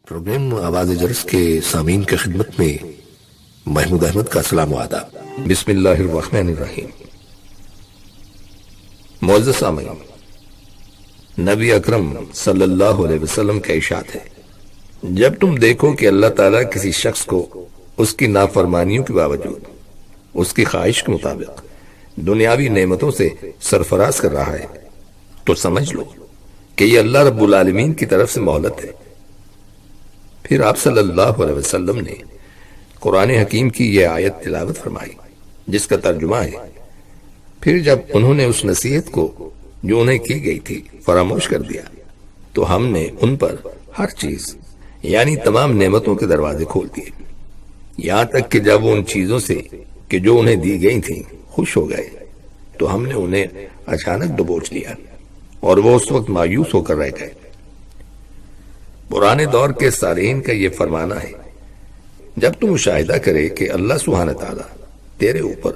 Programme آواز جرس کے سامعین کی خدمت میں محمود احمد کا سلام و آداب۔ بسم اللہ الرحمن الرحیم۔ معزز سامعین، نبی اکرم صلی اللہ علیہ وسلم کا ارشاد ہے، جب تم دیکھو کہ اللہ تعالیٰ کسی شخص کو اس کی نافرمانیوں کے باوجود اس کی خواہش کے مطابق دنیاوی نعمتوں سے سرفراز کر رہا ہے تو سمجھ لو کہ یہ اللہ رب العالمین کی طرف سے مہلت ہے۔ پھر آپ صلی اللہ علیہ وسلم نے قرآن حکیم کی یہ آیت تلاوت فرمائی جس کا ترجمہ ہے، پھر جب انہوں نے اس نصیحت کو جو انہیں کی گئی تھی فراموش کر دیا تو ہم نے ان پر ہر چیز یعنی تمام نعمتوں کے دروازے کھول دیے، یہاں تک کہ جب وہ ان چیزوں سے کہ جو انہیں دی گئی تھیں خوش ہو گئے تو ہم نے انہیں اچانک دبوچ لیا اور وہ اس وقت مایوس ہو کر رہ گئے۔ پرانے دور کے صالحین کا یہ فرمانا ہے، جب تم مشاہدہ کرے کہ اللہ سبحانہ تعالیٰ تیرے اوپر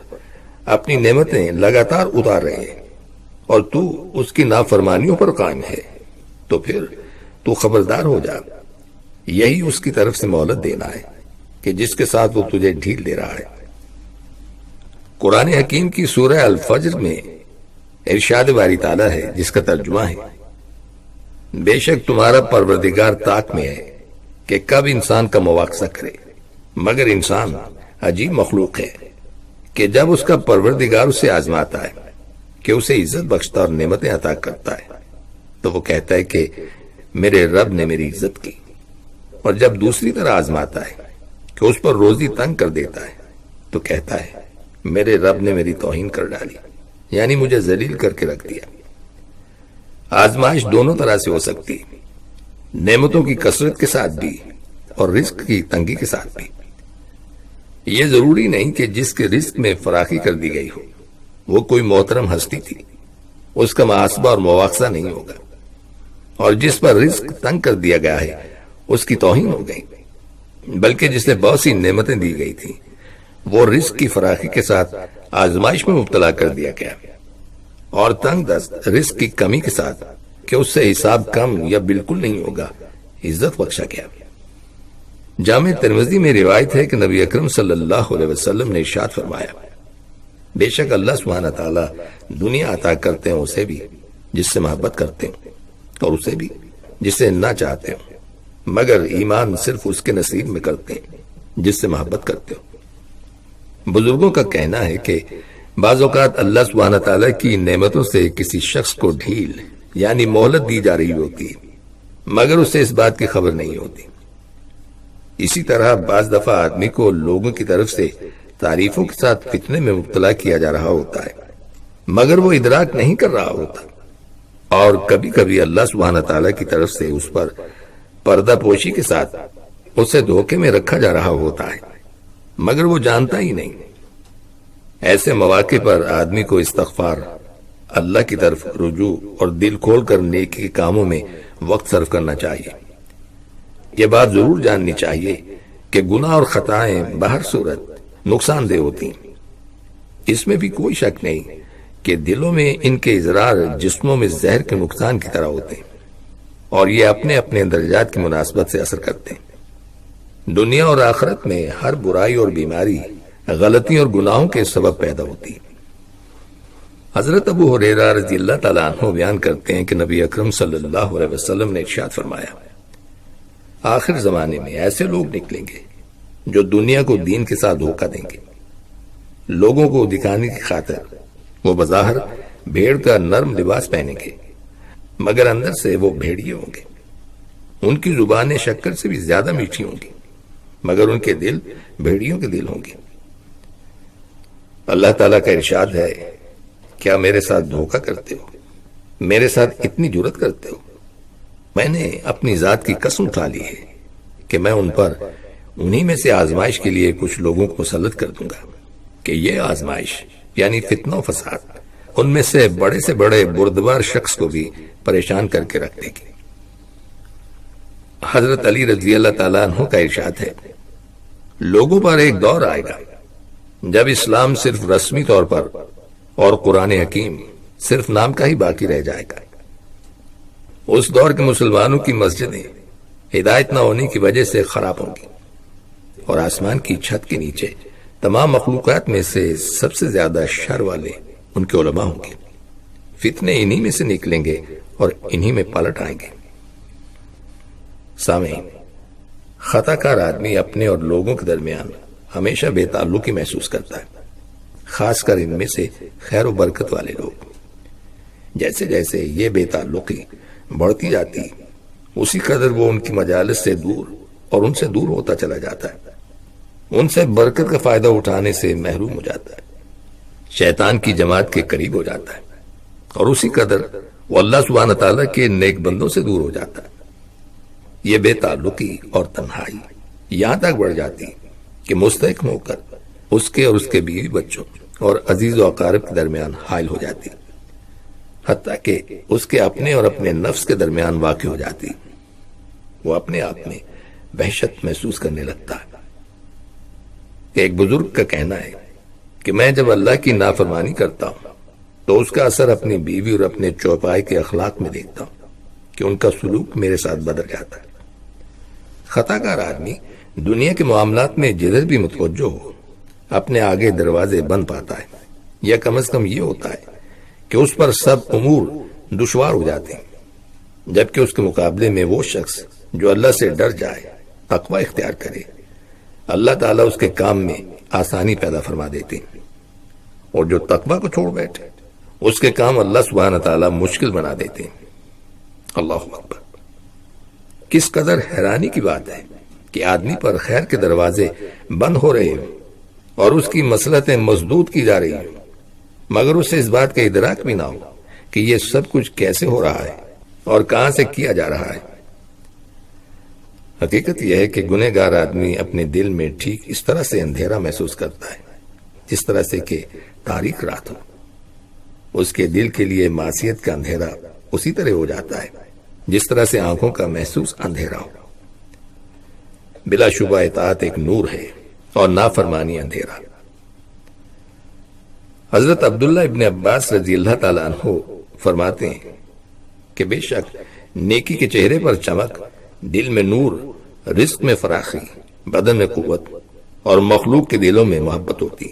اپنی نعمتیں لگاتار اتار رہے ہیں اور تو اس کی نافرمانیوں پر قائم ہے تو پھر تو خبردار ہو جا، یہی اس کی طرف سے مہلت دینا ہے کہ جس کے ساتھ وہ تجھے ڈھیل دے رہا ہے۔ قرآن حکیم کی سورہ الفجر میں ارشاد باری تعالیٰ ہے جس کا ترجمہ ہے، بے شک تمہارا پروردگار طاق میں ہے کہ کب انسان کا مواخذہ کرے، مگر انسان عجیب مخلوق ہے کہ جب اس کا پروردگار اسے آزماتا ہے کہ اسے عزت بخشتا اور نعمتیں عطا کرتا ہے تو وہ کہتا ہے کہ میرے رب نے میری عزت کی، اور جب دوسری طرح آزماتا ہے کہ اس پر روزی تنگ کر دیتا ہے تو کہتا ہے میرے رب نے میری توہین کر ڈالی، یعنی مجھے ذلیل کر کے رکھ دیا۔ آزمائش دونوں طرح سے ہو سکتی، نعمتوں کی کثرت کے ساتھ بھی اور رزق کی تنگی کے ساتھ بھی۔ یہ ضروری نہیں کہ جس کے رزق میں فراخی کر دی گئی ہو وہ کوئی محترم ہستی تھی، اس کا محاسبہ اور مواخذہ نہیں ہوگا، اور جس پر رزق تنگ کر دیا گیا ہے اس کی توہین ہو گئی، بلکہ جسے بہت سی نعمتیں دی گئی تھی وہ رزق کی فراخی کے ساتھ آزمائش میں مبتلا کر دیا گیا، اور تنگ دست رزق کی کمی کے ساتھ کہ اس سے حساب کم یا بالکل نہیں ہوگا عزت بخشا گیا۔ جامع ترمذی میں روایت ہے کہ نبی اکرم صلی اللہ علیہ وسلم نے ارشاد فرمایا، بے شک اللہ سبحانہ تعالیٰ دنیا عطا کرتے ہیں اسے بھی جس سے محبت کرتے ہیں اور اسے بھی جسے نہ چاہتے ہوں، مگر ایمان صرف اس کے نصیب میں کرتے ہیں جس سے محبت کرتے ہو۔ بزرگوں کا کہنا ہے کہ بعض اوقات اللہ سبحانہ تعالیٰ کی نعمتوں سے کسی شخص کو ڈھیل یعنی مہلت دی جا رہی ہوتی ہے مگر اسے اس بات کی خبر نہیں ہوتی۔ اسی طرح بعض دفعہ آدمی کو لوگوں کی طرف سے تعریفوں کے ساتھ فتنے میں مبتلا کیا جا رہا ہوتا ہے مگر وہ ادراک نہیں کر رہا ہوتا، اور کبھی کبھی اللہ سبحانہ تعالیٰ کی طرف سے اس پر پردہ پوشی کے ساتھ اسے دھوکے میں رکھا جا رہا ہوتا ہے مگر وہ جانتا ہی نہیں۔ ایسے مواقع پر آدمی کو استغفار، اللہ کی طرف رجوع اور دل کھول کر نیکی کے کاموں میں وقت صرف کرنا چاہیے۔ یہ بات ضرور جاننی چاہیے کہ گناہ اور خطائیں بہر صورت نقصان دہ ہوتی ہیں، اس میں بھی کوئی شک نہیں کہ دلوں میں ان کے اضرار جسموں میں زہر کے نقصان کی طرح ہوتے ہیں، اور یہ اپنے اپنے درجات کی مناسبت سے اثر کرتے ہیں۔ دنیا اور آخرت میں ہر برائی اور بیماری غلطی اور گناہوں کے سبب پیدا ہوتی ہے۔ حضرت ابو ہریرہ رضی اللہ تعالیٰ عنہ بیان کرتے ہیں کہ نبی اکرم صلی اللہ علیہ وسلم نے ارشاد فرمایا، آخر زمانے میں ایسے لوگ نکلیں گے جو دنیا کو دین کے ساتھ دھوکہ دیں گے، لوگوں کو دکھانے کی خاطر وہ بظاہر بھیڑ کا نرم لباس پہنیں گے مگر اندر سے وہ بھیڑیے ہوں گے، ان کی زبانیں شکر سے بھی زیادہ میٹھی ہوں گی مگر ان کے دل بھیڑیوں کے دل ہوں گے۔ اللہ تعالیٰ کا ارشاد ہے، کیا میرے ساتھ دھوکہ کرتے ہو، میرے ساتھ اتنی جرت کرتے ہو؟ میں نے اپنی ذات کی قسم اٹھا لی ہے کہ میں ان پر انہی میں سے آزمائش کے لیے کچھ لوگوں کو مسلط کر دوں گا کہ یہ آزمائش یعنی فتنہ و فساد ان میں سے بڑے بردبار شخص کو بھی پریشان کر کے رکھ دے گی۔ حضرت علی رضی اللہ تعالیٰ عنہ کا ارشاد ہے، لوگوں پر ایک دور آئے گا جب اسلام صرف رسمی طور پر اور قرآن حکیم صرف نام کا ہی باقی رہ جائے گا۔ اس دور کے مسلمانوں کی مسجدیں ہدایت نہ ہونے کی وجہ سے خراب ہوں گی، اور آسمان کی چھت کے نیچے تمام مخلوقات میں سے سب سے زیادہ شر والے ان کے علماء ہوں گے۔ فتنے انہی میں سے نکلیں گے اور انہی میں پلٹ آئیں گے۔ سامعین، خطا کار آدمی اپنے اور لوگوں کے درمیان ہمیشہ بے تعلقی محسوس کرتا ہے، خاص کر ان میں سے خیر و برکت والے لوگ۔ جیسے جیسے یہ بے تعلقی بڑھتی جاتی، اسی قدر وہ ان کی مجالس سے دور اور ان سے دور ہوتا چلا جاتا ہے، ان سے برکت کا فائدہ اٹھانے سے محروم ہو جاتا ہے، شیطان کی جماعت کے قریب ہو جاتا ہے، اور اسی قدر وہ اللہ سبحانہ تعالیٰ کے نیک بندوں سے دور ہو جاتا ہے۔ یہ بے تعلقی اور تنہائی یہاں تک بڑھ جاتی کہ مستحکم ہو کر اس کے اور اس کے بیوی بچوں اور عزیز و اقارب کے درمیان حائل ہو جاتی، حتیٰ کہ اس کے اپنے اور اپنے نفس کے درمیان واقع ہو جاتی۔ وہ اپنے آپ میں وحشت محسوس کرنے لگتا ہے۔ ایک بزرگ کا کہنا ہے کہ میں جب اللہ کی نافرمانی کرتا ہوں تو اس کا اثر اپنی بیوی اور اپنے چوپائے کے اخلاق میں دیکھتا ہوں کہ ان کا سلوک میرے ساتھ بدل جاتا ہے۔ خطا کار آدمی دنیا کے معاملات میں جدھر بھی متوجہ ہو اپنے آگے دروازے بند پاتا ہے، یا کم از کم یہ ہوتا ہے کہ اس پر سب امور دشوار ہو جاتے ہیں، جبکہ اس کے مقابلے میں وہ شخص جو اللہ سے ڈر جائے، تقوی اختیار کرے، اللہ تعالیٰ اس کے کام میں آسانی پیدا فرما دیتے ہیں، اور جو تقوی کو چھوڑ بیٹھے اس کے کام اللہ سبحانہ تعالیٰ مشکل بنا دیتے ہیں۔ اللہ اکبر! کس قدر حیرانی کی بات ہے کہ آدمی پر خیر کے دروازے بند ہو رہے ہیں اور اس کی مصلحتیں مسدود کی جا رہی ہیں، مگر اسے اس بات کا ادراک بھی نہ ہو کہ یہ سب کچھ کیسے ہو رہا ہے اور کہاں سے کیا جا رہا ہے۔ حقیقت یہ ہے کہ گنہگار آدمی اپنے دل میں ٹھیک اس طرح سے اندھیرا محسوس کرتا ہے جس طرح سے کہ تاریک رات ہو۔ اس کے دل کے لیے معصیت کا اندھیرا اسی طرح ہو جاتا ہے جس طرح سے آنکھوں کا محسوس اندھیرا ہو۔ بلا شبہ اطاعت ایک نور ہے اور نافرمانی اندھیرا۔ حضرت عبداللہ ابن عباس رضی اللہ تعالیٰ عنہ فرماتے ہیں کہ بے شک نیکی کے چہرے پر چمک، دل میں نور، رزق میں فراخی، بدن میں قوت اور مخلوق کے دلوں میں محبت ہوتی،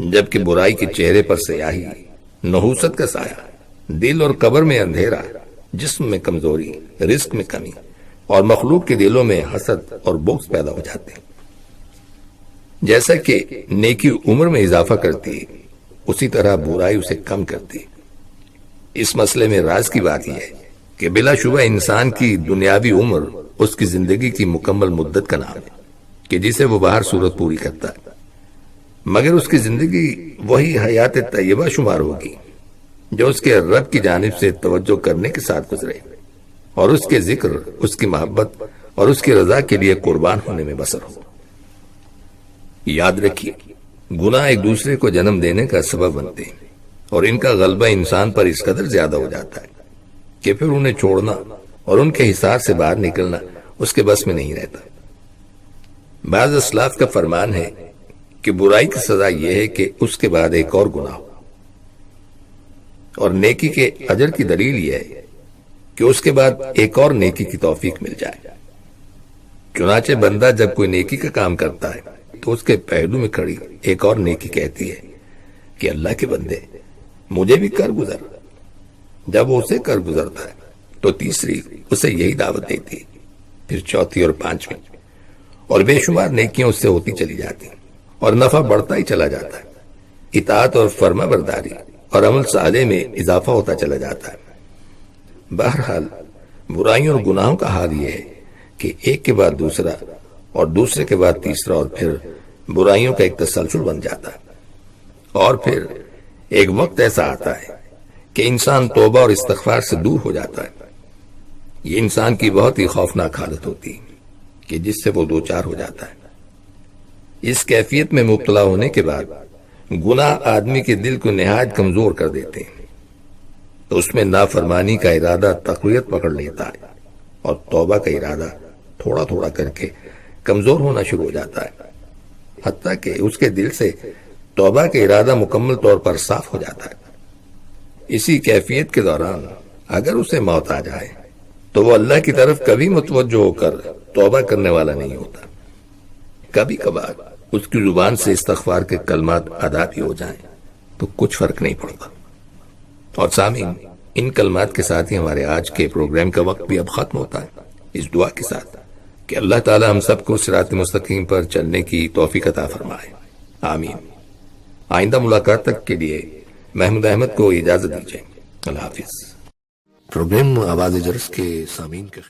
جبکہ برائی کے چہرے پر سیاہی، نحوست کا سایہ، دل اور قبر میں اندھیرا، جسم میں کمزوری، رزق میں کمی اور مخلوق کے دلوں میں حسد اور بغض پیدا ہو جاتے ہیں۔ جیسا کہ نیکی عمر میں اضافہ کرتی ہے، اسی طرح برائی اسے کم کرتی ہے۔ اس مسئلے میں راز کی بات یہ ہے کہ بلا شبہ انسان کی دنیاوی عمر اس کی زندگی کی مکمل مدت کا نام ہے کہ جسے وہ باہر صورت پوری کرتا ہے، مگر اس کی زندگی وہی حیات طیبہ شمار ہوگی جو اس کے رب کی جانب سے توجہ کرنے کے ساتھ گزرے اور اس کے ذکر، اس کی محبت اور اس کی رضا کے لیے قربان ہونے میں بسر ہو۔ یاد رکھیے، گناہ ایک دوسرے کو جنم دینے کا سبب بنتے ہیں، اور ان کا غلبہ انسان پر اس قدر زیادہ ہو جاتا ہے کہ پھر انہیں چھوڑنا اور ان کے حصار سے باہر نکلنا اس کے بس میں نہیں رہتا۔ بعض اسلاف کا فرمان ہے کہ برائی کی سزا یہ ہے کہ اس کے بعد ایک اور گناہ ہو، اور نیکی کے اجر کی دلیل یہ ہے کہ اس کے بعد ایک اور نیکی کی توفیق مل جائے۔ چنانچہ بندہ جب کوئی نیکی کا کام کرتا ہے تو اس کے پہلو میں کھڑی ایک اور نیکی کہتی ہے کہ اللہ کے بندے مجھے بھی کر گزر۔ جب وہ اسے کر گزرتا ہے تو تیسری اسے یہی دعوت دیتی ہے، پھر چوتھی اور پانچویں، اور بے شمار نیکیاں اس سے ہوتی چلی جاتی اور نفع بڑھتا ہی چلا جاتا ہے۔ اطاعت اور فرما برداری اور عمل صالح میں اضافہ ہوتا چلا جاتا ہے۔ بہرحال برائیوں اور گناہوں کا حال یہ ہے کہ ایک کے بعد دوسرا اور دوسرے کے بعد تیسرا، اور پھر برائیوں کا ایک تسلسل بن جاتا ہے، اور پھر ایک وقت ایسا آتا ہے کہ انسان توبہ اور استغفار سے دور ہو جاتا ہے۔ یہ انسان کی بہت ہی خوفناک حالت ہوتی ہے کہ جس سے وہ دوچار ہو جاتا ہے۔ اس کیفیت میں مبتلا ہونے کے بعد گناہ آدمی کے دل کو نہایت کمزور کر دیتے ہیں، تو اس میں نافرمانی کا ارادہ تقویت پکڑ لیتا ہے اور توبہ کا ارادہ تھوڑا تھوڑا کر کے کمزور ہونا شروع ہو جاتا ہے، حتیٰ کہ اس کے دل سے توبہ کا ارادہ مکمل طور پر صاف ہو جاتا ہے۔ اسی کیفیت کے دوران اگر اسے موت آ جائے تو وہ اللہ کی طرف کبھی متوجہ ہو کر توبہ کرنے والا نہیں ہوتا۔ کبھی کبھار اس کی زبان سے استغفار کے کلمات ادا بھی ہو جائیں تو کچھ فرق نہیں پڑتا۔ اور سامعین، ان کلمات کے ساتھ ہی ہمارے آج کے پروگرام کا وقت بھی اب ختم ہوتا ہے، اس دعا کے ساتھ کہ اللہ تعالی ہم سب کو صراط مستقیم پر چلنے کی توفیق عطا فرمائے، آمین۔ آئندہ ملاقات تک کے لیے محمود احمد کو اجازت دیجیے، اللہ حافظ۔ پروگرام آواز جرس کے سامعین کے